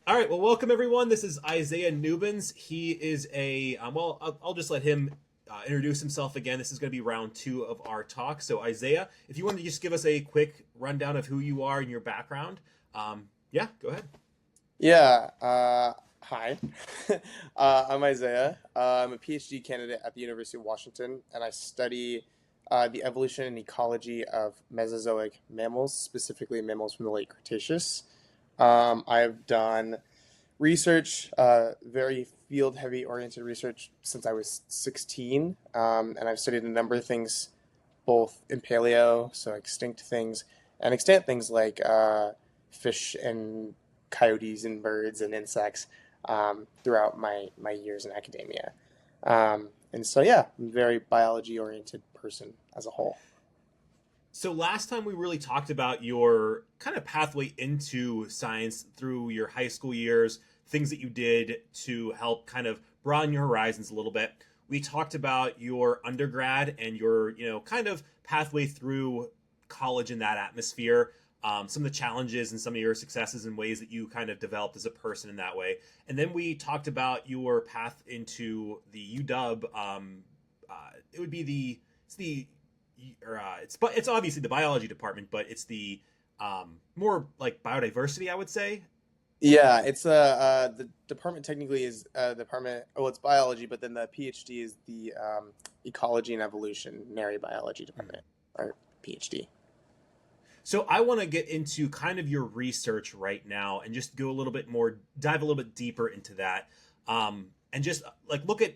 All right, well, welcome everyone. This is Isiah Newbins. He is I'll just let him introduce himself again. This is going to be round two of our talk. So, Isiah, if you want to just give us a quick rundown of who you are and your background, yeah, go ahead. Yeah, hi. I'm Isaiah. I'm a PhD candidate at the University of Washington, and I study the evolution and ecology of Mesozoic mammals, specifically mammals from the late Cretaceous. I have done research, very field-heavy oriented research since I was 16, and I've studied a number of things, both in paleo, so extinct things, and extant things like fish and coyotes and birds and insects throughout my years in academia. And so, yeah, I'm a very biology oriented person as a whole. So, last time we really talked about your kind of pathway into science through your high school years, things that you did to help kind of broaden your horizons a little bit. We talked about your undergrad and your, kind of pathway through college in that atmosphere, some of the challenges and some of your successes and ways that you kind of developed as a person in that way. And then we talked about your path into the UW. It would be it's obviously the biology department, but it's the more like biodiversity, I would say. Yeah, it's the department technically is department. Well, it's biology, but then the PhD is the ecology and evolutionary biology department or PhD. So I want to get into kind of your research right now and just go a little bit more, dive a little bit deeper into that, and just like look at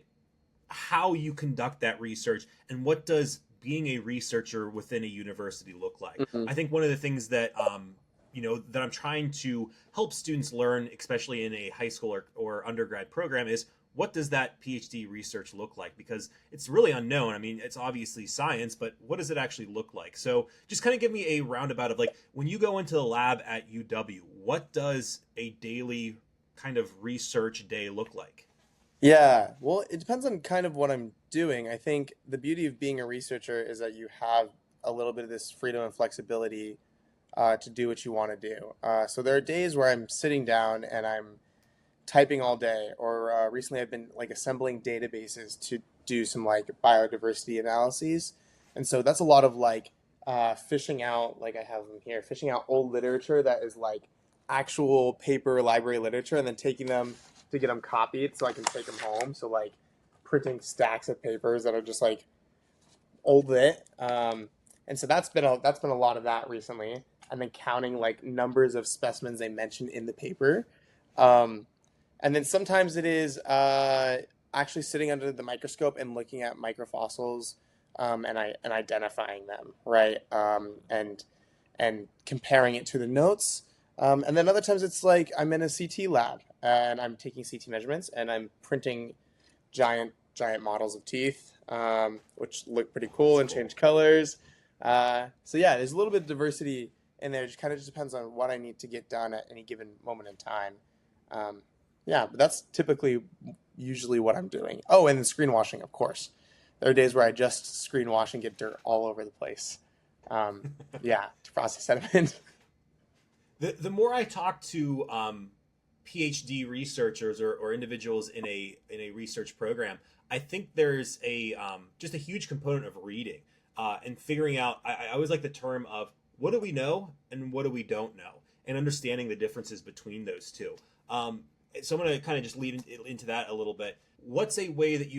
how you conduct that research and what does being a researcher within a university look like. Hmm. I think one of the things that that I'm trying to help students learn, especially in a high school or undergrad program, is what does that PhD research look like? Because it's really unknown. I mean, it's obviously science, but what does it actually look like? So just kind of give me a roundabout of like when you go into the lab at UW, what does a daily kind of research day look like? Yeah, well, it depends on kind of what I'm doing. I think the beauty of being a researcher is that you have a little bit of this freedom and flexibility to do what you want to do. So there are days where I'm sitting down and I'm typing all day, or recently I've been like assembling databases to do some like biodiversity analyses, and so that's a lot of like fishing out, like I have them here, fishing out old literature that is like actual paper library literature, and then taking them to get them copied so I can take them home. So like printing stacks of papers that are just like old lit. And so that's been a lot of that recently, and then counting like numbers of specimens they mentioned in the paper. Um, and then sometimes it is actually sitting under the microscope and looking at microfossils, and identifying them, right? And comparing it to the notes. And then other times it's like I'm in a CT lab and I'm taking CT measurements and I'm printing giant models of teeth, which look pretty cool That's and cool. change colors. So yeah, there's a little bit of diversity in there. It just kind of just depends on what I need to get done at any given moment in time. Um, yeah, but that's typically usually what I'm doing. Oh, and then screen washing, of course. There are days where I just screen wash and get dirt all over the place. Yeah, to process sediment. The more I talk to PhD researchers or individuals in a research program, I think there's a just a huge component of reading and figuring out. I always like the term of what do we know and what do we don't know, and understanding the differences between those two. Um, so I'm going to kind of just into that a little bit. What's a way that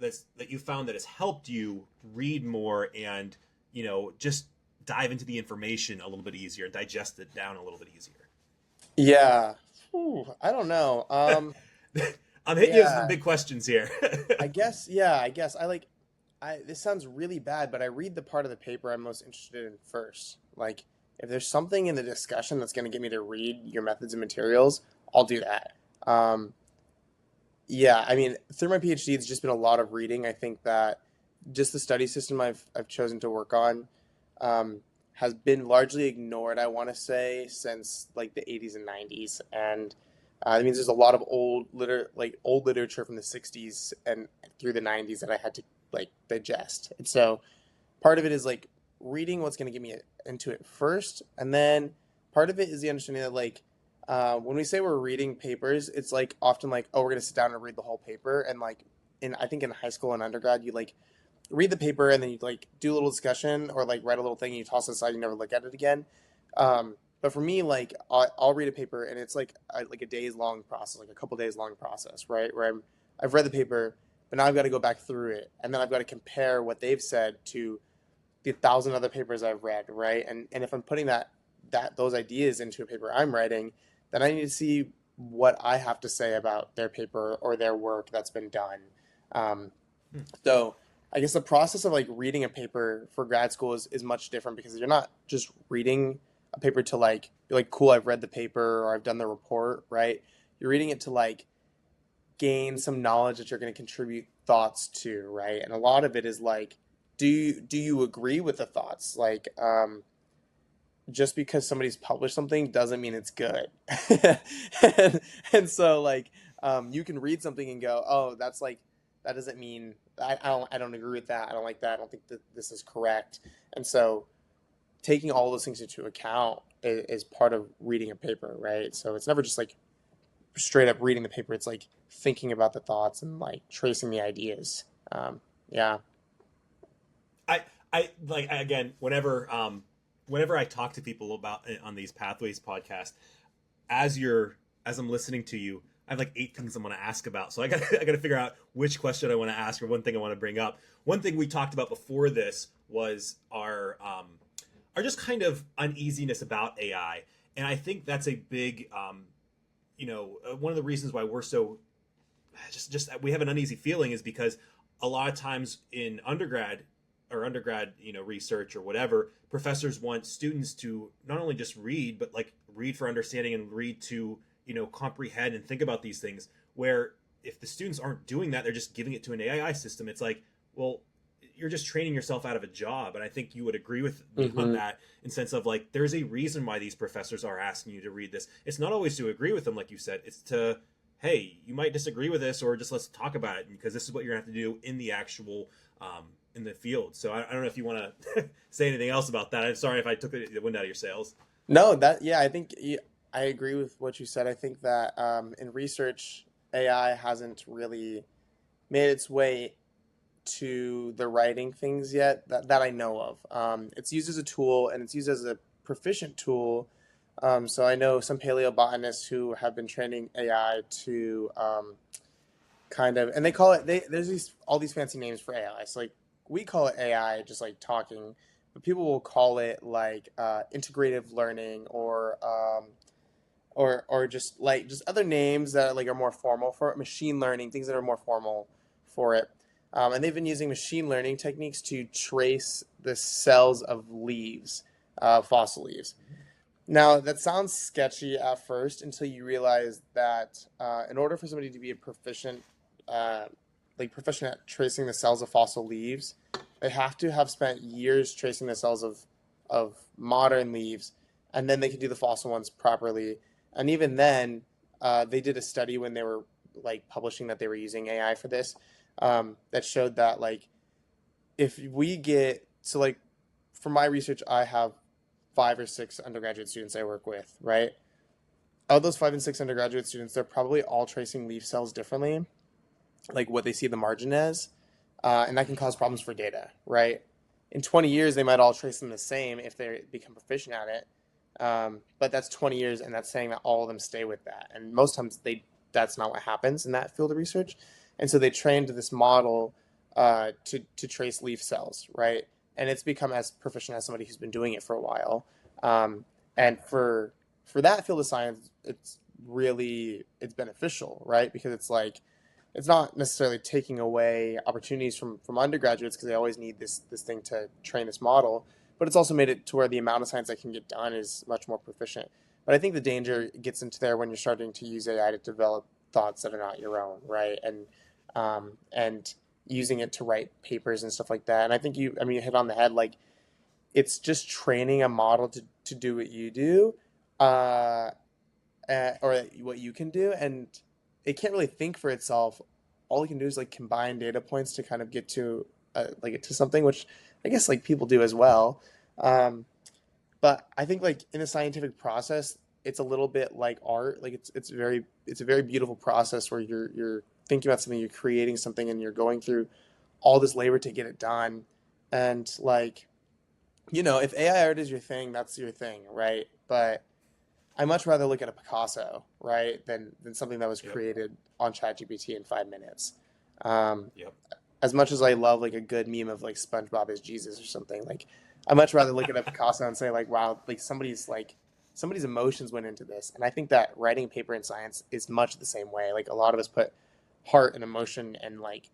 that you found that has helped you read more and just dive into the information a little bit easier, digest it down a little bit easier? Yeah. Ooh, I don't know. I'm hitting you with some Yeah, big questions here. I guess I this sounds really bad, but I read the part of the paper I'm most interested in first. Like if there's something in the discussion that's going to get me to read your methods and materials, I'll do that. Um, yeah, I mean, through my PhD, it's just been a lot of reading. I think that just the study system I've chosen to work on has been largely ignored, I want to say, since like the 80s and 90s, and that means there's a lot of old literature from the 60s and through the 90s that I had to like digest. And so part of it is like reading what's going to get me into it first, and then part of it is the understanding that like When we say we're reading papers, it's like often like, oh, we're gonna sit down and read the whole paper, and like in I think in high school and undergrad, you like read the paper and then you like do a little discussion or like write a little thing and you toss it aside, you never look at it again. But for me, like I'll read a paper and it's like a days long process, like a couple days long process, right? Where I've read the paper, but now I've got to go back through it and then I've got to compare what they've said to the 1,000 other papers I've read, right? And if I'm putting those ideas into a paper I'm writing, then I need to see what I have to say about their paper or their work that's been done. Um, Hmm. so I guess the process of like reading a paper for grad school is much different because you're not just reading a paper to like be like, cool, I've read the paper or I've done the report, right? You're reading it to like gain some knowledge that you're going to contribute thoughts to, right? And a lot of it is like, do you agree with the thoughts? Like, just because somebody's published something doesn't mean it's good. and, and so like you can read something and go, oh, that's like that doesn't mean I don't agree with that. I don't like that. I don't think that this is correct. And so taking all those things into account is part of reading a paper, right? So it's never just like straight up reading the paper. It's like thinking about the thoughts and like tracing the ideas. Yeah. I I like again whenever I talk to people about on these Pathways podcast, as I'm listening to you, I have like 8 things I'm going to ask about. So I got to figure out which question I want to ask or one thing I want to bring up. One thing we talked about before this was our just kind of uneasiness about AI, and I think that's a big one of the reasons why we're so just we have an uneasy feeling is because a lot of times in undergrad research or whatever, professors want students to not only just read but like read for understanding and read to comprehend and think about these things, where if the students aren't doing that, they're just giving it to an AI system. It's like, well, you're just training yourself out of a job. And I think you would agree with me on Mm-hmm. that, in sense of like there's a reason why these professors are asking you to read this. It's not always to agree with them, like you said. It's to, hey, you might disagree with this, or just let's talk about it, because this is what you're gonna have to do in the actual in the field. So I don't know if you want to say anything else about that. I'm sorry if I took the wind out of your sails. No, that yeah, I agree with what you said. I think that in research, AI hasn't really made its way to the writing things yet that I know of. It's used as a tool and it's used as a proficient tool. So I know some paleobotanists who have been training AI to kind of, and they call it there's these all these fancy names for AI. So like we call it AI, just like talking, but people will call it like integrative learning or just like just other names that like are more formal for it, machine learning, things that are more formal for it. And they've been using machine learning techniques to trace the cells of leaves, fossil leaves. Now, that sounds sketchy at first until you realize that in order for somebody to be a uh, proficient at tracing the cells of fossil leaves, they have to have spent years tracing the cells of modern leaves, and then they can do the fossil ones properly. And even then, they did a study when they were like publishing that they were using AI for this, that showed that like if we get so like for my research, I have 5 or 6 undergraduate students I work with, right? Of those 5 and 6 undergraduate students, they're probably all tracing leaf cells differently, like what they see the margin as, and that can cause problems for data, right? In 20 years, they might all trace them the same if they become proficient at it, but that's 20 years, and that's saying that all of them stay with that. And most times, that's not what happens in that field of research, and so they trained this model to trace leaf cells, right? And it's become as proficient as somebody who's been doing it for a while. And for that field of science, it's beneficial, right? Because it's like it's not necessarily taking away opportunities from undergraduates because they always need this thing to train this model, but it's also made it to where the amount of science that can get done is much more proficient. But I think the danger gets into there when you're starting to use AI to develop thoughts that are not your own, right? And using it to write papers and stuff like that. And I think you hit on the head. Like it's just training a model to do what you do, uh, or what you can do, and it can't really think for itself. All it can do is like combine data points to kind of get to like to something, which I guess like people do as well. Um, but I think like in the scientific process, it's a little bit like art. Like it's a very beautiful process where you're thinking about something, you're creating something, and you're going through all this labor to get it done. And like, if AI art is your thing, that's your thing, right? But I much rather look at a Picasso, right, than something that was Yep. created on ChatGPT in 5 minutes. Um, Yep. as much as I love like a good meme of like SpongeBob as Jesus or something, like I much rather look at a Picasso and say like, wow, somebody's emotions went into this. And I think that writing a paper in science is much the same way. Like a lot of us put heart and emotion and like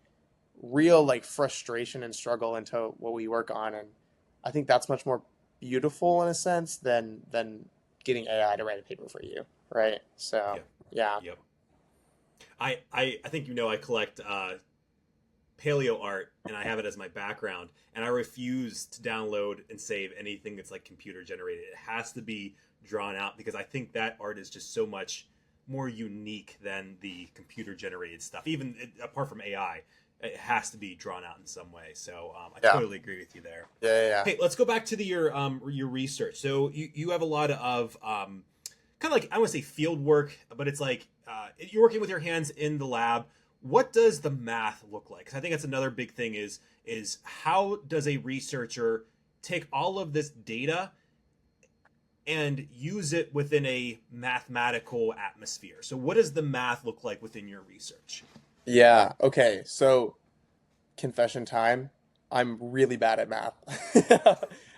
real like frustration and struggle into what we work on, and I think that's much more beautiful in a sense than getting AI to write a paper for you, right? So Yep. yeah, Yep. I think I collect paleo art, and I have it as my background, and I refuse to download and save anything that's like computer generated. It has to be drawn out because I think that art is just so much more unique than the computer generated stuff. Even apart from AI, it has to be drawn out in some way. So I yeah, totally agree with you there. yeah. Hey, let's go back to your research. So you have a lot of kind of like, I want to say field work, but it's like you're working with your hands in the lab. What does the math look like? Because I think that's another big thing is how does a researcher take all of this data and use it within a mathematical atmosphere? So what does the math look like within your research? Yeah. Okay. So confession time. I'm really bad at math.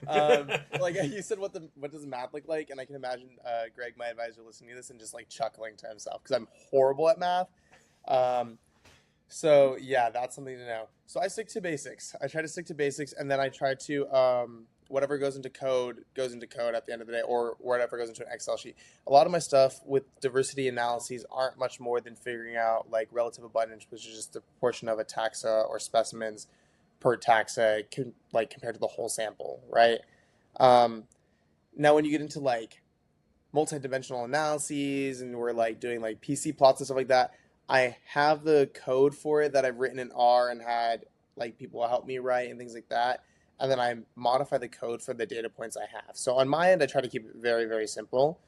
Like you said, what does math look like? And I can imagine Greg, my advisor, listening to this and just like chuckling to himself because I'm horrible at math. Um, So yeah, that's something to know. So I stick to basics. I try to stick to basics, and then I try to whatever goes into code goes into code at the end of the day, or whatever goes into an Excel sheet. A lot of my stuff with diversity analyses aren't much more than figuring out like relative abundance, which is just the proportion of a taxa or specimens per taxa, like compared to the whole sample, right? Um, now, when you get into like multi-dimensional analyses and we're like doing like PC plots and stuff like that, I have the code for it that I've written in R and had like people help me write and things like that. And then I modify the code for the data points I have. So on my end, I try to keep it very, very simple.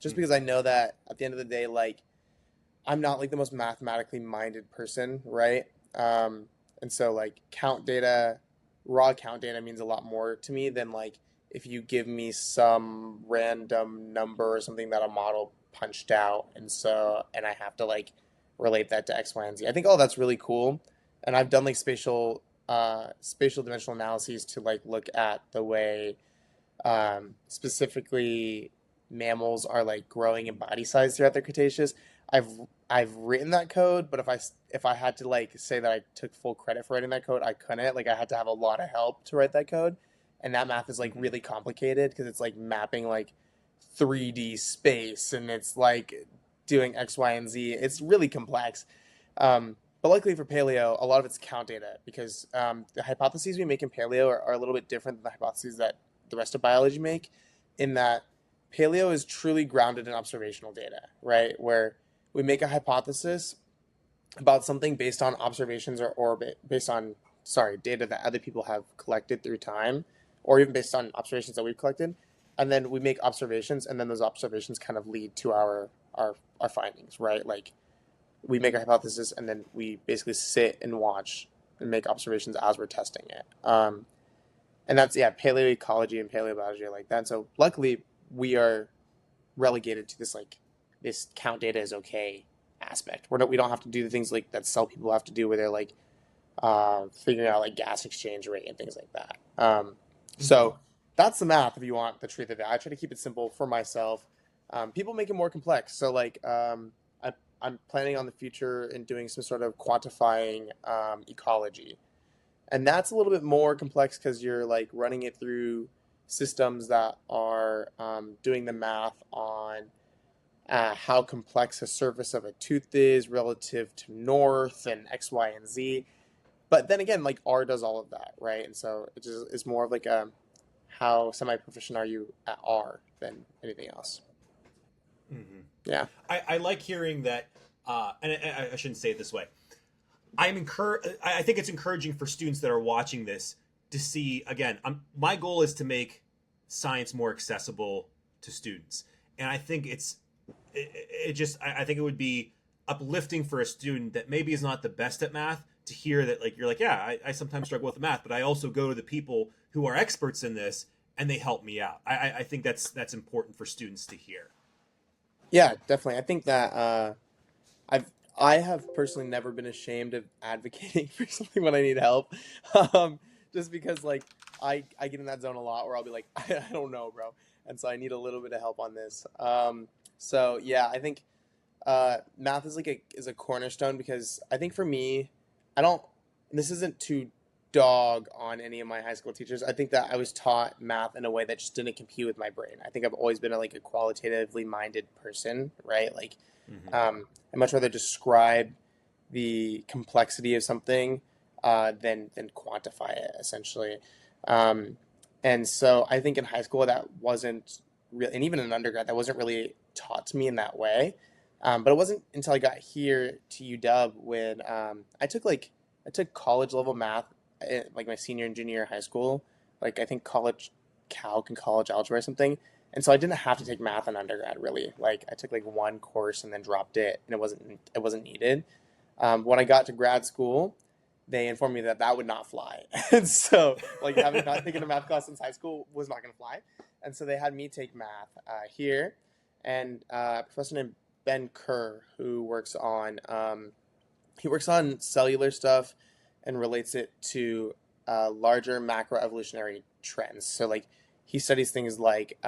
Just because I know that at the end of the day, like I'm not like the most mathematically minded person, right? And so like raw count data means a lot more to me than like if you give me some random number or something that a model punched out, and I have to like relate that to X, Y, and Z. I think all that's really cool, and I've done like spatial dimensional analyses to like look at the way specifically mammals are like growing in body size throughout the Cretaceous. I've I've written that code, but if I had to like say that I took full credit for writing that code, I couldn't. Like I had to have a lot of help to write that code, and that math is like Mm-hmm. really complicated because it's like mapping like 3D space and it's like doing X, Y, and Z. It's really complex. But luckily for paleo, a lot of it's count data because the hypotheses we make in paleo are a little bit different than the hypotheses that the rest of biology make, in that paleo is truly grounded in observational data, right? Where we make a hypothesis about something based on observations or based on, sorry, data that other people have collected through time, or even based on observations that we've collected. And then we make observations, and then those observations kind of lead to our findings, right? Like we make a hypothesis, and then we basically sit and watch and make observations as we're testing it. And that's, yeah, paleoecology and paleobiology are like that. So luckily, we are relegated to this like this count data is okay aspect. We don't have to do the things like that cell people have to do, where they're like figuring out like gas exchange rate and things like that. Mm-hmm. So that's the math if you want the truth of it. I try to keep it simple for myself. People make it more complex. So like I'm planning on the future and doing some sort of quantifying ecology, and that's a little bit more complex because you're like running it through systems that are doing the math on how complex a surface of a tooth is relative to north and X, Y, and Z. But then again, like R does all of that, right? And so it's more of like a how semi proficient are you at R than anything else. Mm-hmm. Yeah. I like hearing that, and I shouldn't say it this way. I think it's encouraging for students that are watching this to see again. My goal is to make science more accessible to students, And I think it just I think it would be uplifting for a student that maybe is not the best at math to hear that, like, you're like, yeah, I sometimes struggle with math, but I also go to the people who are experts in this and they help me out. I think that's important for students to hear. Yeah, definitely. I think that I've I have personally never been ashamed of advocating for something when I need help. Just because like I get in that zone a lot where I'll be like, I don't know, bro. And so I need a little bit of help on this. So yeah, I think math is like a cornerstone because I think for me, I don't. And this isn't to dog on any of my high school teachers. I think that I was taught math in a way that just didn't compute with my brain. I think I've always been like a qualitatively minded person, right? Like, Hmm. I much rather describe the complexity of something than quantify it, essentially. Um, and so I think in high school that wasn't real, and even in undergrad that wasn't really taught to me in that way. But it wasn't until I got here to UW when I took college level math like my senior and junior year of high school, like I think college calc and college algebra or something. And so I didn't have to take math in undergrad really. Like I took like one course and then dropped it, and it wasn't needed. When I got to grad school, they informed me that that would not fly, and so like having not taken a math class since high school was not going to fly, and so they had me take math here, and a professor named Ben Kerr who works on cellular stuff and relates it to larger macroevolutionary trends. So like he studies things like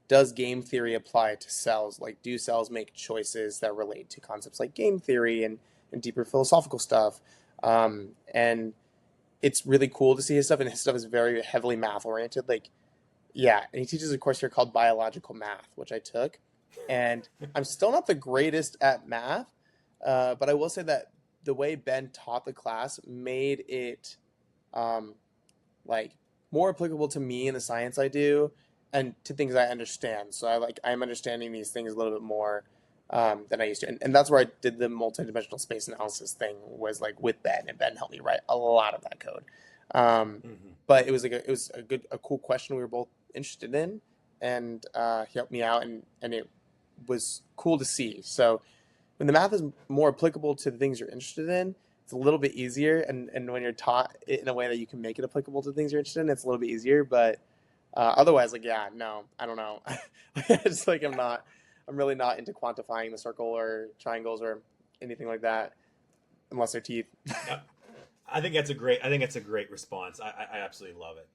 does game theory apply to cells? Like do cells make choices that relate to concepts like game theory and deeper philosophical stuff? And it's really cool to see his stuff, and his stuff is very heavily math oriented. Like yeah, and he teaches a course here called biological math, which I took, and I'm still not the greatest at math, but I will say that the way Ben taught the class made it um, like more applicable to me and the science I do, and to things I understand. So I'm understanding these things a little bit more than I used to, and that's where I did the multidimensional space analysis thing was like with Ben, and Ben helped me write a lot of that code. Um, Hmm. but it was a cool question we were both interested in, and he helped me out, and it was cool to see. So when the math is more applicable to the things you're interested in, it's a little bit easier. And when you're taught it in a way that you can make it applicable to things you're interested in, it's a little bit easier. But otherwise, like, yeah, no, I don't know. It's like I'm really not into quantifying the circle or triangles or anything like that, unless they're teeth. Yep. I think that's a great response. I absolutely love it.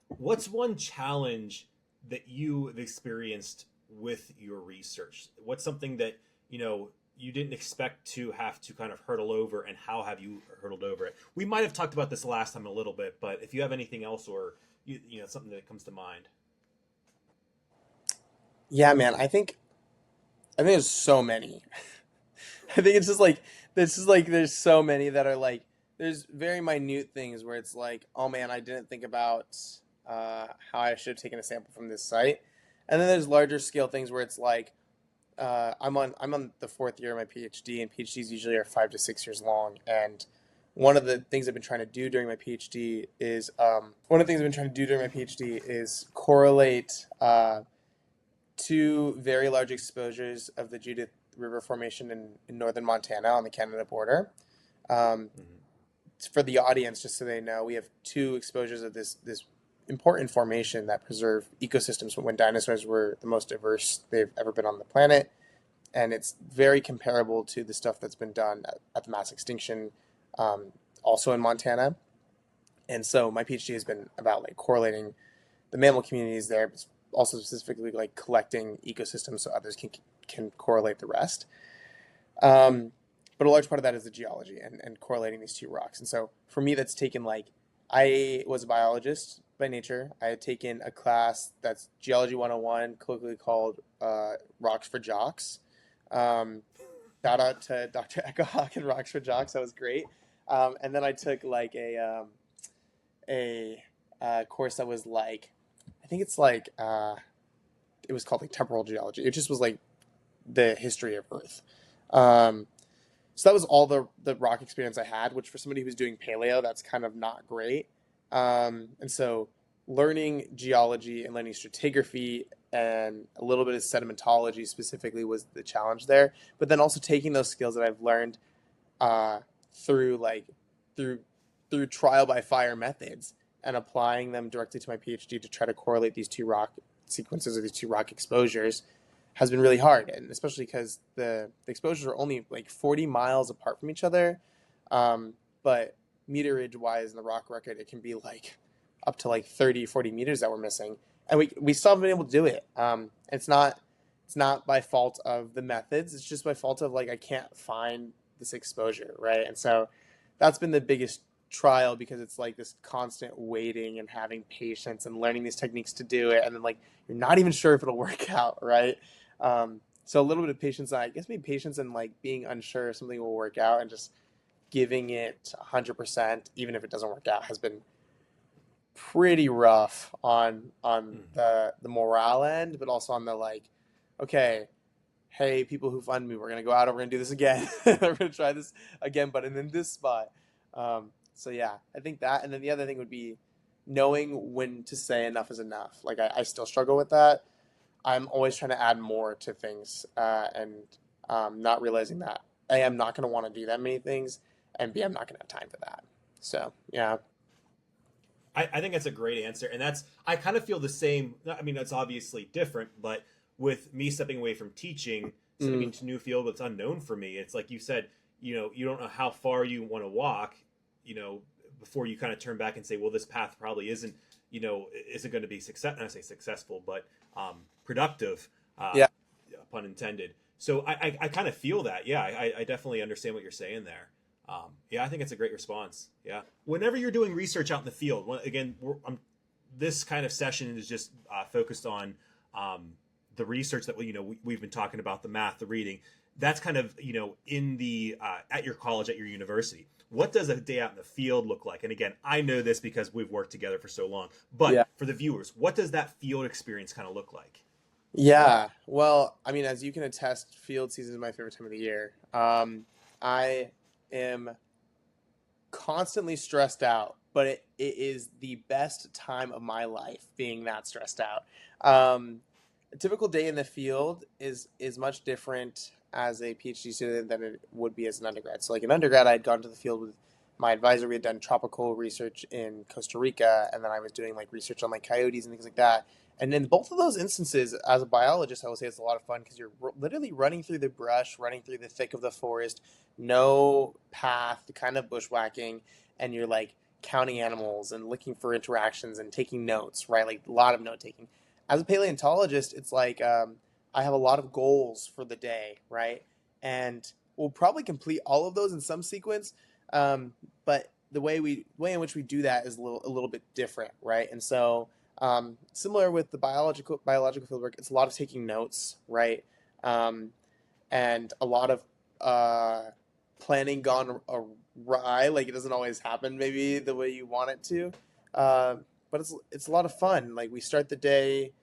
What's one challenge that you have experienced with your research? What's something that, you didn't expect to have to kind of hurdle over, and how have you hurdled over it? We might have talked about this last time a little bit, but if you have anything else, or something that comes to mind. Yeah, man, I think there's so many. I think it's just like this is like there's so many that are like there's very minute things where it's like, oh man, I didn't think about how I should have taken a sample from this site, and then there's larger scale things where it's like I'm on the fourth year of my PhD, and PhDs usually are 5 to 6 years long. And one of the things I've been trying to do during my PhD is correlate two very large exposures of the Judith River Formation in northern Montana on the Canada border. Um, Hmm. for the audience, just so they know, we have two exposures of this important formation that preserve ecosystems when dinosaurs were the most diverse they've ever been on the planet, and it's very comparable to the stuff that's been done at the mass extinction, um, also in Montana. And so my PhD has been about like correlating the mammal communities there, but also specifically like collecting ecosystems so others can correlate the rest. Um, but a large part of that is the geology and correlating these two rocks. And so for me, that's taken like I was a biologist by nature. I had taken a class that's Geology 101, colloquially called Rocks for Jocks. Um, Shout out to Dr. Echo Hawk and Rocks for Jocks. That was great. And then I took like a course that was like, I think it's like, it was called like temporal geology. It just was like the history of Earth. Um, so that was all the rock experience I had, which for somebody who's doing paleo, that's kind of not great. And so learning geology and learning stratigraphy and a little bit of sedimentology specifically was the challenge there. But then also taking those skills that I've learned uh, through like through through trial by fire methods and applying them directly to my PhD to try to correlate these two rock sequences or these two rock exposures has been really hard, and especially because the exposures are only like 40 miles apart from each other, but meterage wise in the rock record it can be like up to like 30-40 meters that we're missing, and we still haven't been able to do it. It's not by fault of the methods, it's just by fault of like I can't find this exposure, right? And so that's been the biggest trial, because it's like this constant waiting and having patience and learning these techniques to do it, and then like you're not even sure if it'll work out, right? So a little bit of patience, I guess maybe patience and like being unsure if something will work out and just giving it 100% even if it doesn't work out has been pretty rough on the morale end, but also on the like, okay, hey, people who fund me, we're gonna go out and we're gonna do this again. We're gonna try this again, but in this spot. So yeah, I think that, and then the other thing would be knowing when to say enough is enough. Like I still struggle with that. I'm always trying to add more to things, and not realizing that A, I'm not gonna want to do that many things, and B, I'm not gonna have time for that. So yeah. I think that's a great answer, and that's I kind of feel the same. I mean, that's obviously different, but with me stepping away from teaching, stepping into a new field that's unknown for me, it's like you said, you don't know how far you want to walk, before you kind of turn back and say, well, this path probably isn't going to be I say successful, but productive, Yeah. pun intended. So I kind of feel that. Yeah, I definitely understand what you're saying there. Yeah, I think it's a great response. Yeah. Whenever you're doing research out in the field, again, this kind of session is just focused on the research that we've been talking about, the math, the reading. That's kind of in the at your college, at your university. What does a day out in the field look like? And again, I know this because we've worked together for so long. But Yeah. for the viewers, what does that field experience kind of look like? Yeah. Well, I mean, as you can attest, field season is my favorite time of the year. I am constantly stressed out, but it is the best time of my life being that stressed out. A typical day in the field is much different as a PhD student than it would be as an undergrad. So like an undergrad, I had gone to the field with my advisor. We had done tropical research in Costa Rica, and then I was doing like research on like coyotes and things like that. And in both of those instances, as a biologist, I would say it's a lot of fun because you're literally running through the brush, running through the thick of the forest, no path, kind of bushwhacking, and you're like counting animals and looking for interactions and taking notes, right? Like a lot of note taking. As a paleontologist, it's like I have a lot of goals for the day, right? And we'll probably complete all of those in some sequence, but the way in which we do that is a little bit different, right? And so similar with the biological fieldwork, it's a lot of taking notes, right? And a lot of planning gone awry. Like it doesn't always happen maybe the way you want it to, but it's a lot of fun. Like we start the day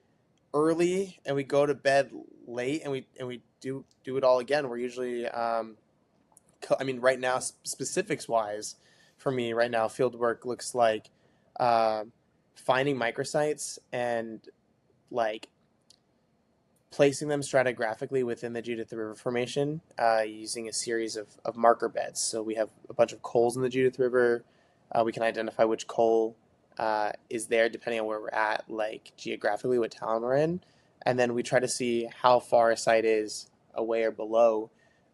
early and we go to bed late, and we do it all again. We're usually I mean, right now, specifics wise, for me right now, field work looks like finding microsites and like placing them stratigraphically within the Judith River Formation using a series of marker beds. So we have a bunch of coals in the Judith River. We can identify which coal is there depending on where we're at, like geographically, what town we're in. And then we try to see how far a site is away or below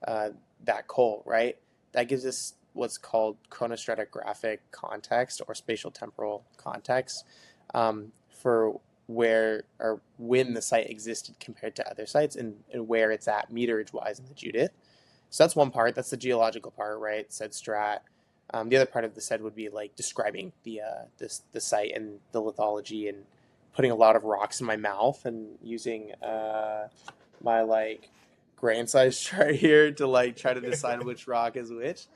that coal, right? That gives us what's called chronostratigraphic context or spatial temporal context for where or when the site existed compared to other sites, and where it's at meterage wise in the Judith. So that's one part. That's the geological part, right? Said strat. The other part of the SED would be like describing the site and the lithology, and putting a lot of rocks in my mouth and using my like grain size chart here to like try to decide which rock is which.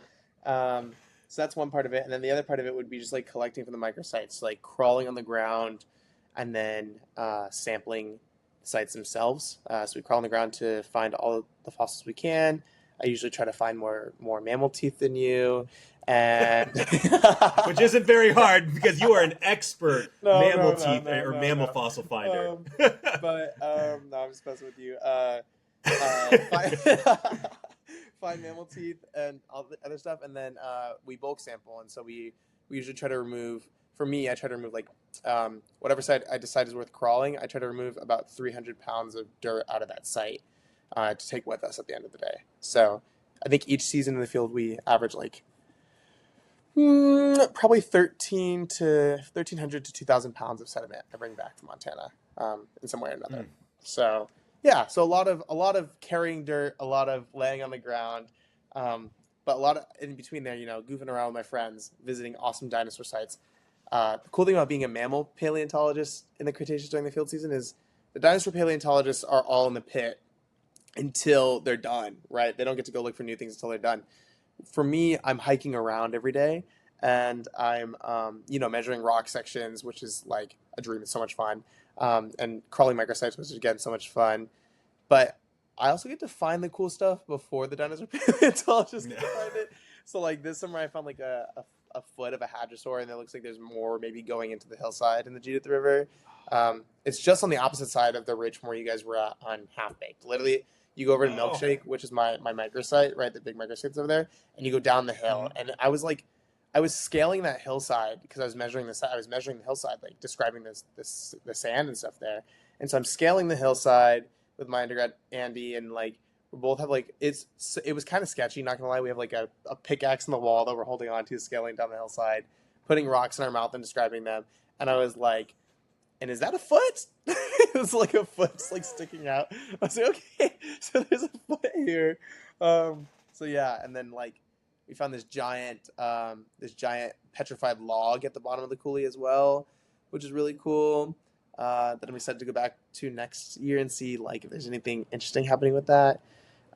So that's one part of it, and then the other part of it would be just like collecting from the microsites, like crawling on the ground, and then sampling the sites themselves. So we crawl on the ground to find all the fossils we can. I usually try to find more mammal teeth than you, and Which isn't very hard because you are an expert no, mammal no, no, teeth no, or no, mammal no. fossil finder. Um, but no, I'm just messing with you. Find, find mammal teeth and all the other stuff, and then we bulk sample, and so we usually try to remove. For me, I try to remove like whatever site I decide is worth crawling. I try to remove about 300 pounds of dirt out of that site to take with us at the end of the day. So I think each season in the field we average like probably 1,300 to 2,000 pounds of sediment I bring back from Montana in some way or another. Mm. So yeah, so a lot of carrying dirt, a lot of laying on the ground, but a lot of in between there, goofing around with my friends, visiting awesome dinosaur sites. The cool thing about being a mammal paleontologist in the Cretaceous during the field season is the dinosaur paleontologists are all in the pit until they're done, right? They don't get to go look for new things until they're done. For me, I'm hiking around every day and I'm, measuring rock sections, which is like a dream. It's so much fun. And crawling microsites, which is again so much fun. But I also get to find the cool stuff before the dinosaur paleontologists get to find it. So like this summer, I found like a foot of a hadrosaur, and it looks like there's more maybe going into the hillside in the Judith River. It's just on the opposite side of the ridge from where you guys were at on Half Baked. Literally, you go over to Oh. Milkshake, which is my microsite, right? The big microsite's over there, and you go down the hill. Mhm. And I was scaling that hillside because I was measuring the hillside, like describing the sand and stuff there. And so I'm scaling the hillside with my undergrad Andy, and like we both have like it was kind of sketchy. Not gonna lie, we have like a pickaxe in the wall that we're holding on to, scaling down the hillside, putting rocks in our mouth and describing them. And I was like, and is that a foot? It was like a foot just like sticking out. I was like, okay, so there's a foot here. So yeah, and then like we found this giant petrified log at the bottom of the coulee as well, which is really cool. That I'm excited to go back to next year and see like if there's anything interesting happening with that.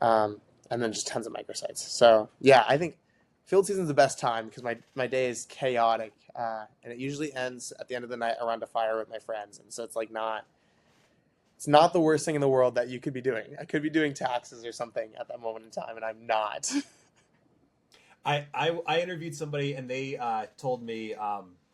And then just tons of microsites. So yeah, I think field season's the best time because my day is chaotic, and it usually ends at the end of the night around a fire with my friends, and so it's not the worst thing in the world that you could be doing. I could be doing taxes or something at that moment in time, and I'm not. I interviewed somebody and they told me,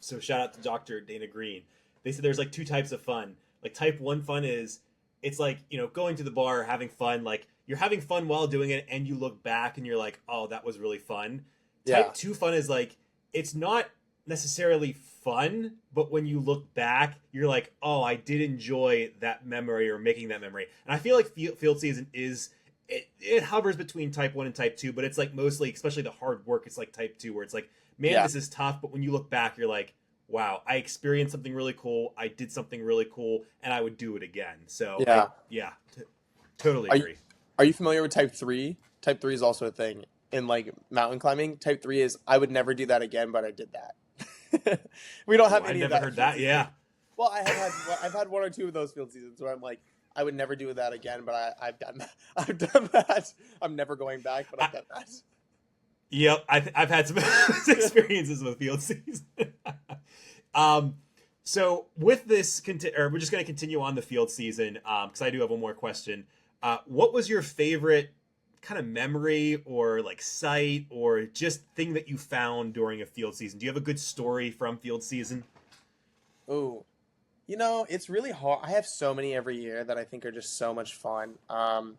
so shout out to Dr. Dana Green. They said there's like two types of fun. Like type one fun is it's like, going to the bar, having fun, like you're having fun while doing it and you look back and you're like, oh, that was really fun. Yeah, Type two fun is like, it's not necessarily fun, but when you look back, you're like, oh, I did enjoy that memory or making that memory. And I feel like field season is it hovers between type 1 and type 2, but it's like mostly, especially the hard work, it's like type 2 where it's like, man, yeah, this is tough, but when you look back you're like, wow, I experienced something really cool, I did something really cool, and I would do it again. So yeah. totally Are you, agree. are you familiar with type three? Type three is also a thing in like mountain climbing. Type three is I would never do that again, but I did that. We don't Oh, have I any of never that heard field that. season. Yeah. Well, I've had one or two of those field seasons where I'm like, I would never do that again, but I've done that. I've done that. I'm never going back, but I've done that. Yep, I've had some experiences with field season. um, so with this, or we're just going to continue on the field season because I do have one more question. What was your favorite kind of memory or like site or just thing that you found during a field season? Do you have a good story from field season? Oh, it's really hard. I have so many every year that I think are just so much fun. I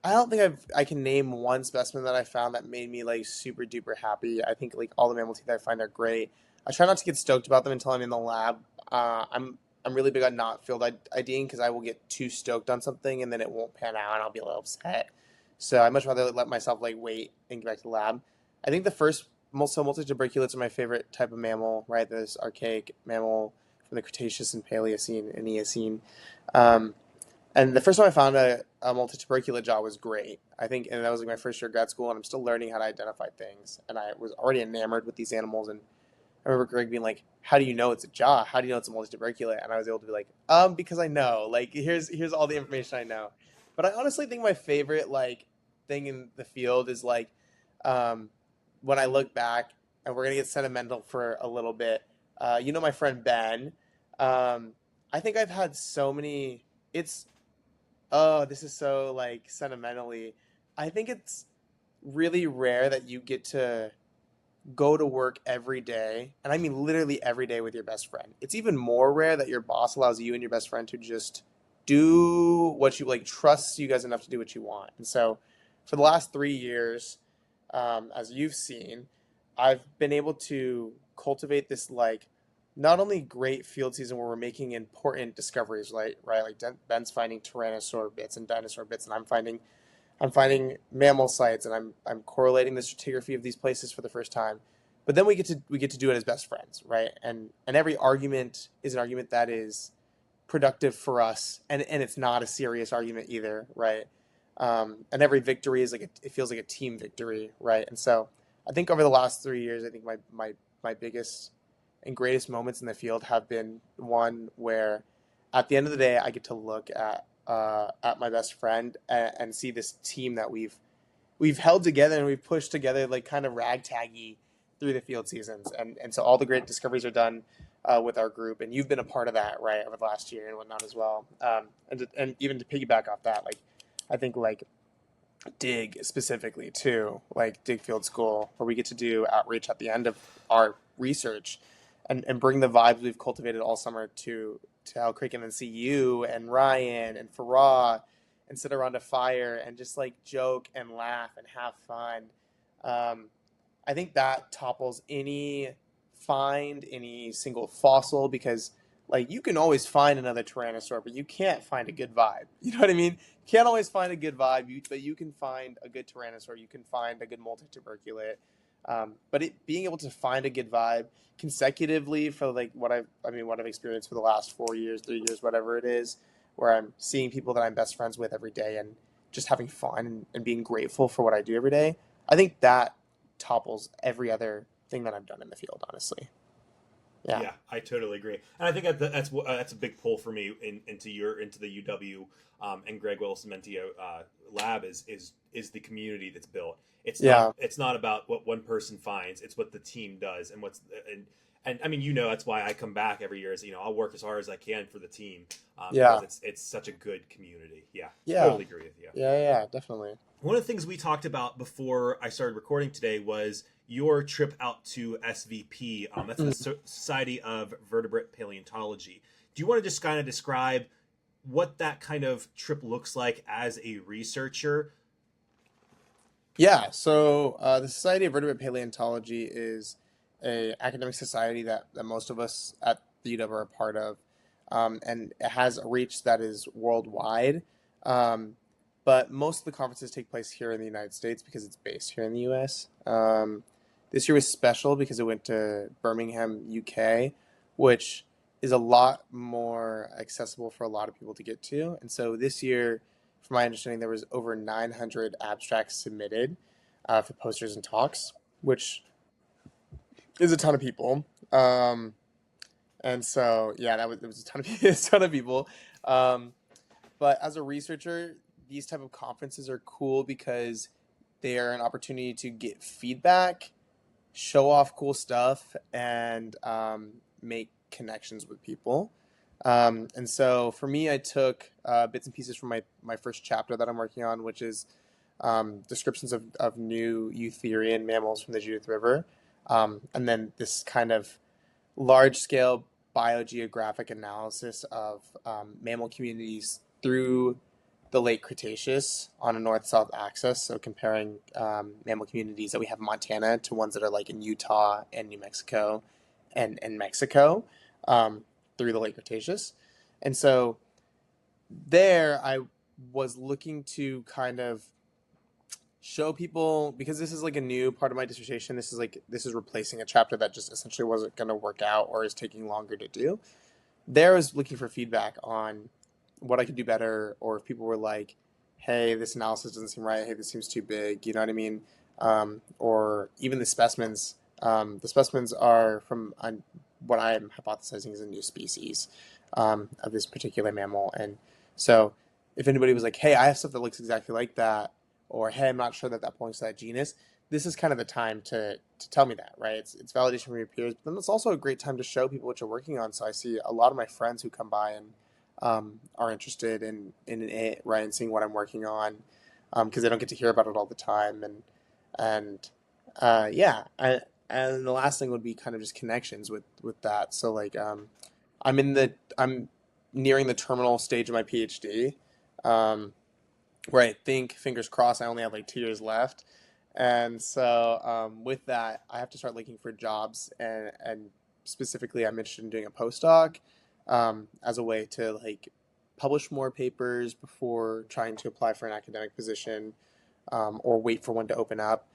don't think I can name one specimen that I found that made me like super duper happy. I think like all the mammal teeth I find are great. I try not to get stoked about them until I'm in the lab. I'm really big on not field IDing because I will get too stoked on something and then it won't pan out and I'll be a little upset. So I much rather let myself like wait and get back to the lab. I think the first multituberculates are my favorite type of mammal, right? This archaic mammal from the Cretaceous and Paleocene and Eocene. Um, and the first time I found a multituberculate jaw was great. I think, and that was like my first year of grad school, and I'm still learning how to identify things. And I was already enamored with these animals. And I remember Greg being like, "How do you know it's a jaw? How do you know it's a multituberculate?" And I was able to be like, because I know. Like, here's all the information I know. But I honestly think my favorite like thing in the field is like, um, when I look back, and we're gonna get sentimental for a little bit. My friend Ben. I think I've had so many. It's Oh, this is so like sentimentally. I think it's really rare that you get to go to work every day, and I mean literally every day with your best friend. It's even more rare that your boss allows you and your best friend to just do what you like, trusts you guys enough to do what you want. And so, for the last 3 years, as you've seen, I've been able to cultivate this like not only great field season where we're making important discoveries, right? Like Ben's finding tyrannosaur bits and dinosaur bits, and I'm finding mammal sites, and I'm correlating the stratigraphy of these places for the first time. But then we get to do it as best friends, right? And every argument is an argument that is productive for us, and it's not a serious argument either, right? And every victory is like it feels like a team victory, right? And so I think over the last 3 years, I think my biggest and greatest moments in the field have been one where at the end of the day I get to look at my best friend and see this team that we've held together and we've pushed together like kind of ragtaggy through the field seasons, and so all the great discoveries are done with our group, and you've been a part of that, right, over the last year and whatnot as well. And even to piggyback off that, like I think like dig specifically too, like dig field school, where we get to do outreach at the end of our research and bring the vibes we've cultivated all summer to Al Cricken and see you and Ryan and Farah and sit around a fire and just like joke and laugh and have fun. I think that topples any single fossil, because like you can always find another tyrannosaur, but you can't find a good vibe. You know what I mean? You can't always find a good vibe, but you can find a good tyrannosaur. You can find a good multituberculate. But being able to find a good vibe consecutively for like what I've experienced for the last 4 years, 3 years, whatever it is, where I'm seeing people that I'm best friends with every day and just having fun and being grateful for what I do every day. I think that topples every other thing that I've done in the field, honestly. Yeah. Yeah, I totally agree, and I think that's a big pull for me into the UW and Greg Wilson Mentio lab is the community that's built. Yeah. It's not about what one person finds; it's what the team does, and I mean that's why I come back every year. Is I'll work as hard as I can for the team Yeah. because it's such a good community. Yeah, Yeah. totally agree with you. Yeah, definitely. One of the things we talked about before I started recording today was your trip out to SVP. That's the Society of Vertebrate Paleontology. Do you want to just kind of describe what that kind of trip looks like as a researcher? Yeah, so the Society of Vertebrate Paleontology is a academic society that most of us at the UW are a part of, and it has a reach that is worldwide. But most of the conferences take place here in the United States because it's based here in the U.S. This year was special because it went to Birmingham, UK, which is a lot more accessible for a lot of people to get to. And so this year, from my understanding, there was over 900 abstracts submitted for posters and talks, which is a ton of people. And so, yeah, it was a ton of a ton of people. But as a researcher, these type of conferences are cool because they are an opportunity to get feedback, show off cool stuff, and make connections with people. And so for me, I took bits and pieces from my first chapter that I'm working on, which is descriptions of new eutherian mammals from the Judith River. And then this kind of large-scale biogeographic analysis of mammal communities through the late Cretaceous on a north-south axis, so comparing mammal communities that we have in Montana to ones that are like in Utah and New Mexico and Mexico through the late Cretaceous. And so there I was looking to kind of show people, because this is like a new part of my dissertation, this is replacing a chapter that just essentially wasn't going to work out or is taking longer to do. There I was looking for feedback on what I could do better, or if people were like, hey, this analysis doesn't seem right, hey, this seems too big, you know what I mean? Or even the specimens. The specimens are from what I'm hypothesizing is a new species of this particular mammal. And so if anybody was like, hey, I have stuff that looks exactly like that, or hey, I'm not sure that belongs to that genus, this is kind of the time to tell me that, right? It's validation from your peers, but then it's also a great time to show people what you're working on. So I see a lot of my friends who come by and are interested in it, right, and seeing what I'm working on. because they don't get to hear about it all the time. And yeah, and the last thing would be kind of just connections with that. So like I'm nearing the terminal stage of my PhD, um, where I think, fingers crossed, I only have like 2 years left. And so with that, I have to start looking for jobs, and specifically, I'm interested in doing a postdoc as a way to like publish more papers before trying to apply for an academic position, or wait for one to open up.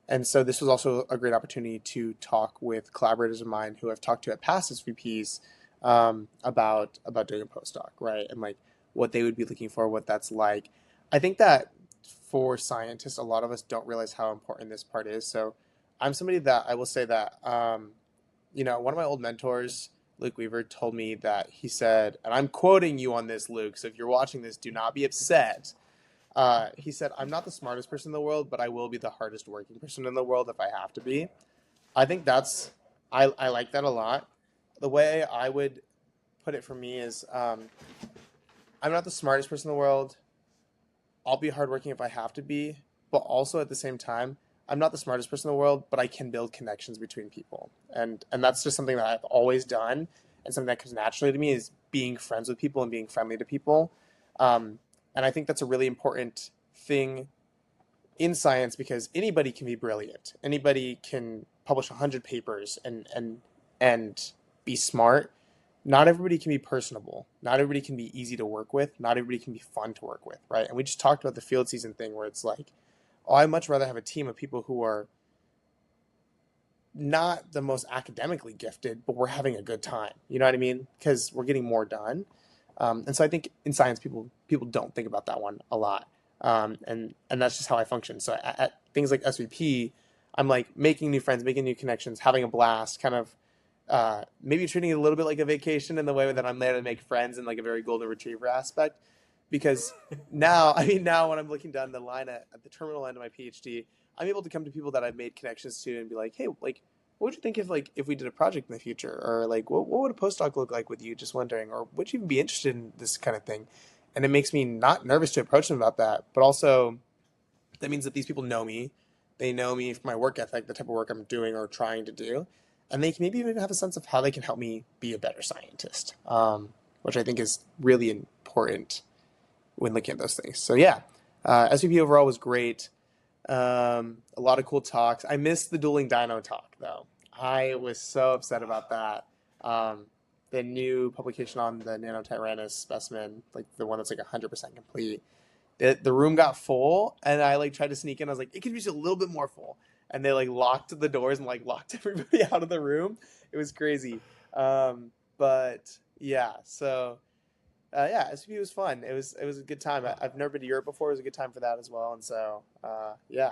And so this was also a great opportunity to talk with collaborators of mine who I've talked to at past SVPs, about doing a postdoc, right? And like what they would be looking for, what that's like. I think that for scientists, a lot of us don't realize how important this part is. So I'm somebody that I will say that, one of my old mentors, Luke Weaver, told me that he said, and I'm quoting you on this, Luke, so if you're watching this, do not be upset. He said, I'm not the smartest person in the world, but I will be the hardest working person in the world if I have to be. I think I like that a lot. The way I would put it for me is, I'm not the smartest person in the world. I'll be hardworking if I have to be, but also at the same time, I'm not the smartest person in the world, but I can build connections between people. And that's just something that I've always done, and something that comes naturally to me is being friends with people and being friendly to people. And I think that's a really important thing in science, because anybody can be brilliant. Anybody can publish 100 papers and be smart. Not everybody can be personable. Not everybody can be easy to work with. Not everybody can be fun to work with, right? And we just talked about the field season thing, where it's like, oh, I'd much rather have a team of people who are not the most academically gifted, but we're having a good time. You know what I mean? Because we're getting more done. And so I think in science, people don't think about that one a lot. And that's just how I function. So at things like SVP, I'm like making new friends, making new connections, having a blast, kind of maybe treating it a little bit like a vacation, in the way that I'm there to make friends in like a very golden retriever aspect. Because now, I mean, now when I'm looking down the line at the terminal end of my PhD, I'm able to come to people that I've made connections to and be like, hey, like, what would you think if we did a project in the future? Or like, what would a postdoc look like with you? Just wondering. Or would you even be interested in this kind of thing? And it makes me not nervous to approach them about that, but also that means that these people know me. They know me for my work ethic, the type of work I'm doing or trying to do, and they can maybe even have a sense of how they can help me be a better scientist, which I think is really important when looking at those things. So yeah, SVP overall was great. A lot of cool talks. I missed the dueling dino talk though. I was so upset about that. The new publication on the Nanotyrannus specimen, like the one that's like 100% complete, the room got full, and I like tried to sneak in. I was like, it could be just a little bit more full, and they like locked the doors and like locked everybody out of the room. It was crazy. But yeah, so yeah, SVP was fun. It was a good time. I've never been to Europe before. It was a good time for that as well. And so yeah.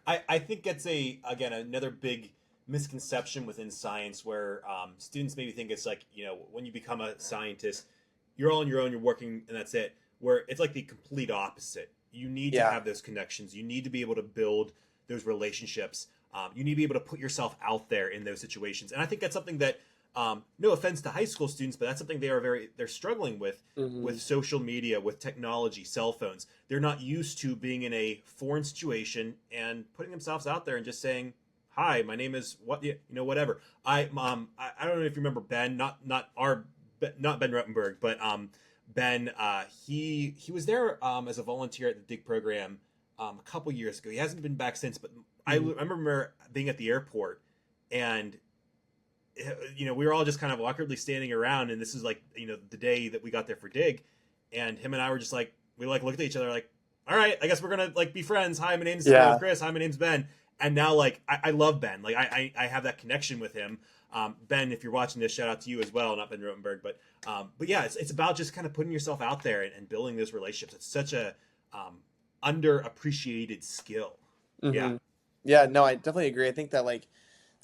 I think it's again another big misconception within science where students maybe think it's like, when you become a scientist, you're all on your own, you're working, and that's it. Where it's like the complete opposite. You need to Yeah. have those connections. You need to be able to build those relationships. You need to be able to put yourself out there in those situations. And I think that's something that, no offense to high school students, but that's something they're struggling Hmm. with social media, with technology, cell phones. They're not used to being in a foreign situation and putting themselves out there and just saying, "Hi, my name is what whatever." I don't know if you remember Ben, not Ben Rottenberg, but Ben. He was there as a volunteer at the Dig program a couple years ago. He hasn't been back since, but I Hmm. remember being at the airport, and we were all just kind of awkwardly standing around, and this is like, the day that we got there for Dig, and him and I were just like, we like looked at each other like, all right, I guess we're gonna like be friends. Hi, my name's Yeah. Chris. Hi, my name's Ben. And now like I love Ben. Like I have that connection with him. Ben, if you're watching this, shout out to you as well. Not Ben Rotenberg, but yeah, it's about just kind of putting yourself out there and building those relationships. It's such a underappreciated skill. Yeah. Hmm. Yeah. No, I definitely agree. I think that like,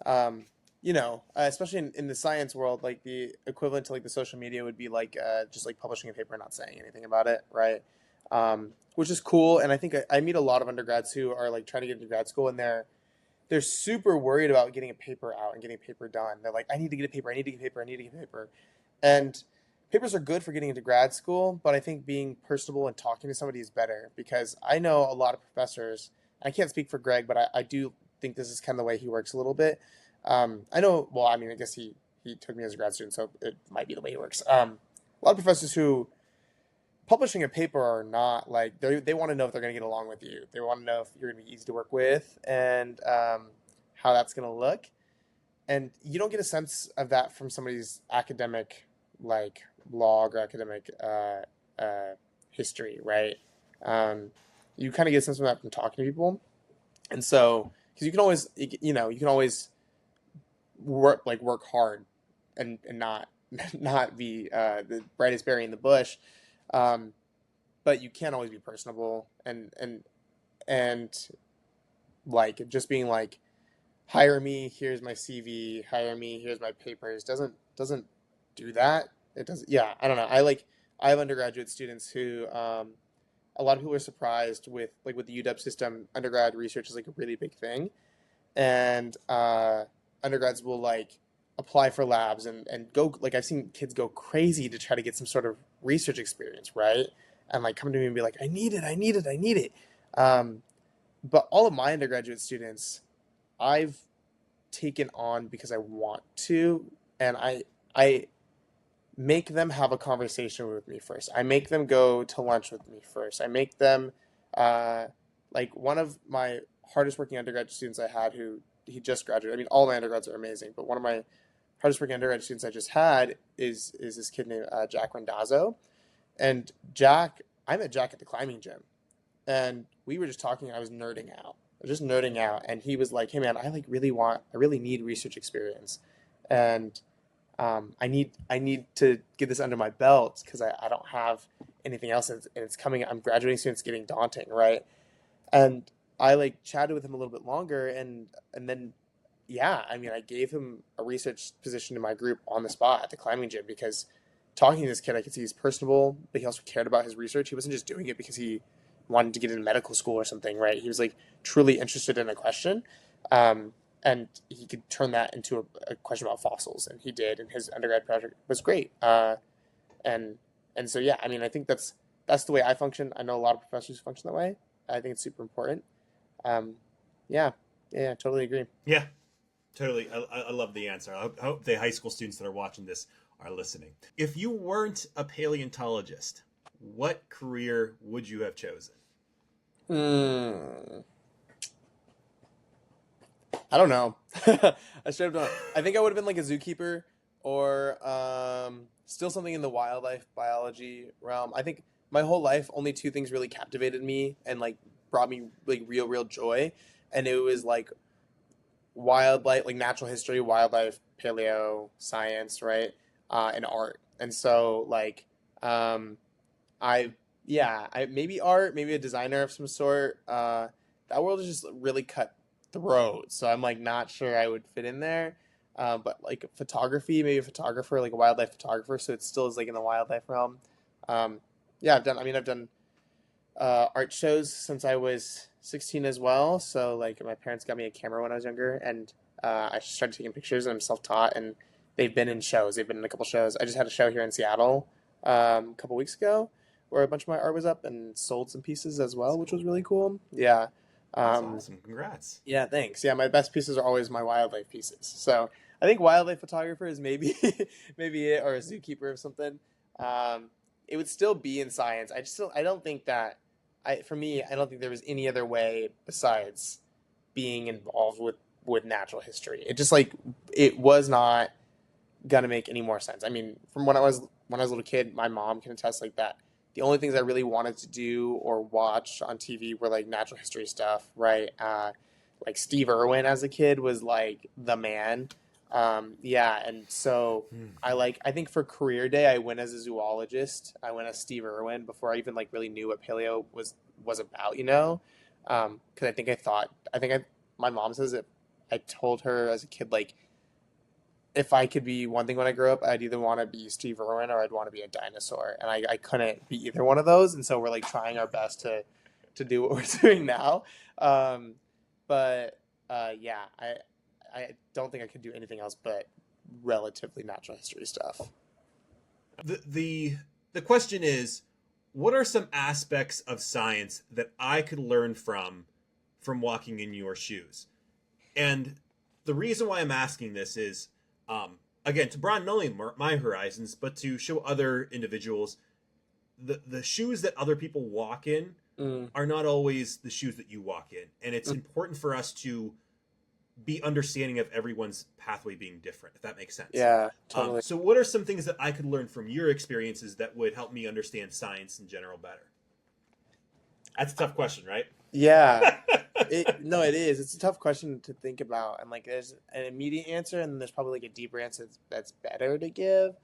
um, especially in the science world, like the equivalent to like the social media would be like just like publishing a paper and not saying anything about it, right? Which is cool. And I think I meet a lot of undergrads who are like trying to get into grad school, and they're super worried about getting a paper out and getting a paper done. They're like, I need to get a paper, I need to get a paper, I need to get a paper. And papers are good for getting into grad school, but I think being personable and talking to somebody is better, because I know a lot of professors. I can't speak for Greg, but I do think this is kind of the way he works a little bit. I know, well, I mean, I guess he took me as a grad student, so it might be the way he works. A lot of professors who publishing a paper are not like, they want to know if they're going to get along with you. They want to know if you're going to be easy to work with, and how that's going to look. And you don't get a sense of that from somebody's academic like log or academic history, right? Um, you kind of get a sense of that from talking to people, and so because you can always, you can always work hard and not not be the brightest berry in the bush, um, but you can't always be personable, and like just being like, hire me, here's my CV, hire me, here's my papers, doesn't do that. It doesn't. Yeah, I don't know. I have undergraduate students who, a lot of people are surprised with, like, with the UW system. Undergrad research is like a really big thing, and undergrads will like apply for labs and go, like, I've seen kids go crazy to try to get some sort of research experience, right? And like come to me and be like, I need it, I need it, I need it. Um, but all of my undergraduate students, I've taken on because I want to, and I make them have a conversation with me first. I make them go to lunch with me first. I make them, like, one of my hardest working undergraduate students I had, who he just graduated. I mean, all my undergrads are amazing, but one of my hardest working undergraduate students I just had is this kid named Jack Rendazzo. And Jack, I met Jack at the climbing gym, and we were just talking. I was nerding out, just nerding out, and he was like, "Hey man, I really need research experience, and I need to get this under my belt because I don't have anything else, and it's coming. I'm graduating soon. It's getting daunting, right?" And I like chatted with him a little bit longer, and then yeah, I mean, I gave him a research position in my group on the spot at the climbing gym, because talking to this kid, I could see he's personable, but he also cared about his research. He wasn't just doing it because he wanted to get into medical school or something, right? He was like truly interested in a question. Um, and he could turn that into a question about fossils, and he did. And his undergrad project was great. And and so yeah, I mean, I think that's the way I function. I know a lot of professors function that way. I think it's super important. Um, yeah, yeah, totally agree. Yeah, totally. I love the answer. I hope the high school students that are watching this are listening. If you weren't a paleontologist, what career would you have chosen? Hmm. I don't know. I straight up don't. I think I would have been like a zookeeper, or still something in the wildlife biology realm. I think my whole life only two things really captivated me and like brought me like real joy, and it was like wildlife, like natural history, wildlife, paleo, science, right, and art. And so like, um, I yeah, I maybe art, maybe a designer of some sort. That world is just really cutthroat, so I'm like not sure I would fit in there. But like photography, maybe a photographer, like a wildlife photographer, so it still is like in the wildlife realm. Um, yeah, I've done art shows since I was 16 as well. So like my parents got me a camera when I was younger, and I started taking pictures, and I'm self-taught, and they've been in shows. They've been in a couple shows. I just had a show here in Seattle a couple weeks ago, where a bunch of my art was up and sold some pieces as well, That's which was cool. really cool. Yeah. That's Um, awesome. Congrats. yeah, thanks. Yeah, my best pieces are always my wildlife pieces. So I think wildlife photographer is maybe maybe it, or a zookeeper or something. Um, it would still be in science. I don't think that for me, I don't think there was any other way besides being involved with natural history. It just like it was not gonna make any more sense. I mean, from when I was a little kid, my mom can attest like that. The only things I really wanted to do or watch on TV were like natural history stuff, right? Like Steve Irwin as a kid was like the man. Yeah, and so Hmm. I think for career day I went as a zoologist. I went as Steve Irwin before I even like really knew what paleo was about, you know? Because I think my mom says it. I told her as a kid like, if I could be one thing when I grow up, I'd either want to be Steve Irwin or I'd want to be a dinosaur. And I couldn't be either one of those. And so we're like trying our best to do what we're doing now. Um, but yeah, I don't think I could do anything else but relatively natural history stuff. The question is, what are some aspects of science that I could learn from walking in your shoes? And the reason why I'm asking this is, again, to broaden not only my horizons, but to show other individuals the shoes that other people walk in Mm, are not always the shoes that you walk in, and it's mm, important for us to be understanding of everyone's pathway being different, if that makes sense. yeah, totally. So, what are some things that I could learn from your experiences that would help me understand science in general better? That's a tough question, right? Yeah, no, it is. It's a tough question to think about, and like there's an immediate answer, and then there's probably like a deeper answer that's better to give.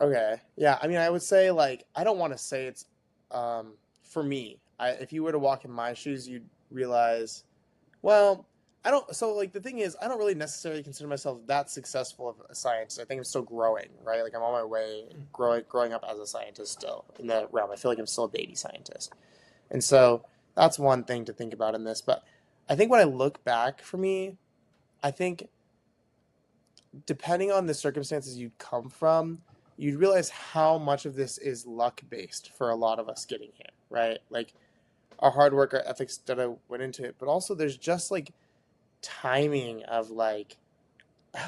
Okay, yeah. I mean, I would say like I don't want to say it's for me. If you were to walk in my shoes, you'd realize, well, I don't. So like the thing is, I don't really necessarily consider myself that successful of a scientist. I think I'm still growing, right? Like I'm on my way growing up as a scientist still in the realm. I feel like I'm still a baby scientist. And so that's one thing to think about in this. But I think when I look back for me, I think depending on the circumstances you'd come from, you'd realize how much of this is luck based for a lot of us getting here, right? Like our hard work, our ethics that I went into it, but also there's just like timing of like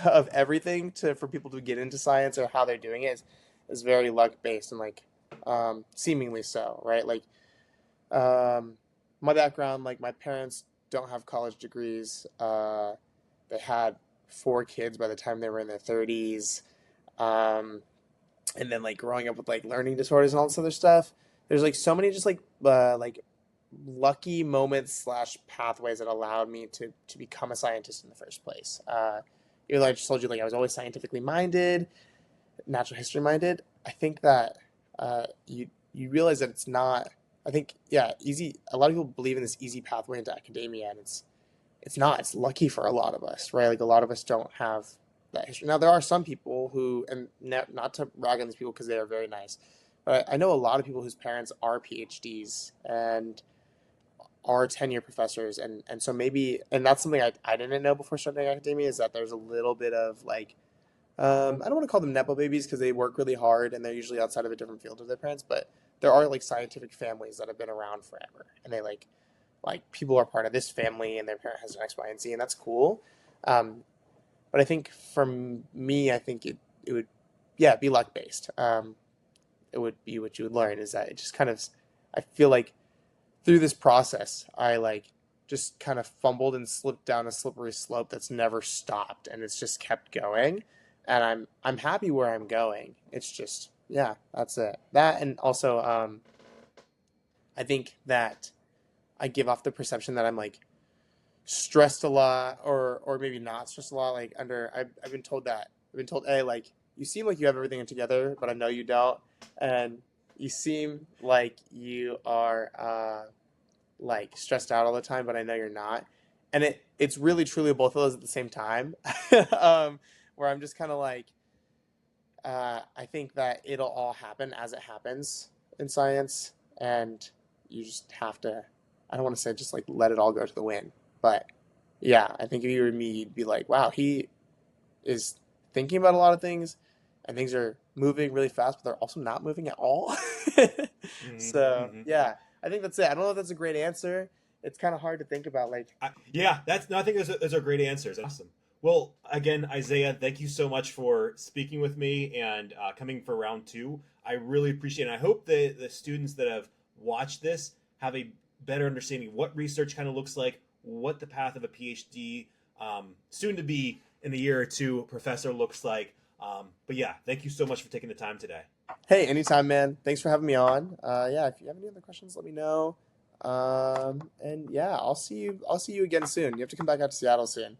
of everything to for people to get into science or how they're doing it is very luck based and like seemingly so, right? Like um, my background, like my parents don't have college degrees. They had four kids by the time they were in their 30s. Um, and then like growing up with like learning disorders and all this other stuff. There's like so many just like lucky moments slash pathways that allowed me to become a scientist in the first place. Even though I just told you like I was always scientifically minded, natural history minded. I think that you realize that it's not. I think yeah, easy. A lot of people believe in this easy pathway into academia, and it's not. It's lucky for a lot of us, right? Like a lot of us don't have that history. Now there are some people who, and not to rag on these people because they are very nice, but I know a lot of people whose parents are PhDs and are tenure professors, and so maybe, and that's something I didn't know before starting academia is that there's a little bit of like I don't want to call them nepo babies because they work really hard and they're usually outside of a different field of their parents, but there are like scientific families that have been around forever, and they like people are part of this family and their parent has an X, Y, and Z, and that's cool. Um, but I think for me, I think it would yeah be luck based. It would be what you would learn is that it just kind of I feel like through this process I like just kind of fumbled and slipped down a slippery slope that's never stopped and it's just kept going and I'm happy where I'm going. It's just yeah, that's it. That and also I think that I give off the perception that I'm like stressed a lot or maybe not stressed a lot. Like I've been told that I've been told, hey, like you seem like you have everything together, but I know you don't, and you seem like you are like stressed out all the time, but I know you're not. And it's really truly both of those at the same time, where I'm just kind of like I think that it'll all happen as it happens in science, and you just have to. I don't want to say just like let it all go to the wind, but yeah, I think if you were me, you'd be like, wow, he is thinking about a lot of things, and things are moving really fast, but they're also not moving at all. Mm-hmm, So mm-hmm. yeah, I think that's it. I don't know if that's a great answer. It's kind of hard to think about. Like, Yeah, that's no. I think those are great answers. Awesome. Well, again, Isaiah, thank you so much for speaking with me and coming for round two. I really appreciate it. I hope the students that have watched this have a better understanding of what research kind of looks like, what the path of a PhD, soon to be in a year or two, professor looks like. But yeah, thank you so much for taking the time today. hey, anytime, man. Thanks for having me on. Yeah, if you have any other questions, let me know. And yeah, I'll see you. I'll see you again soon. You have to come back out to Seattle soon.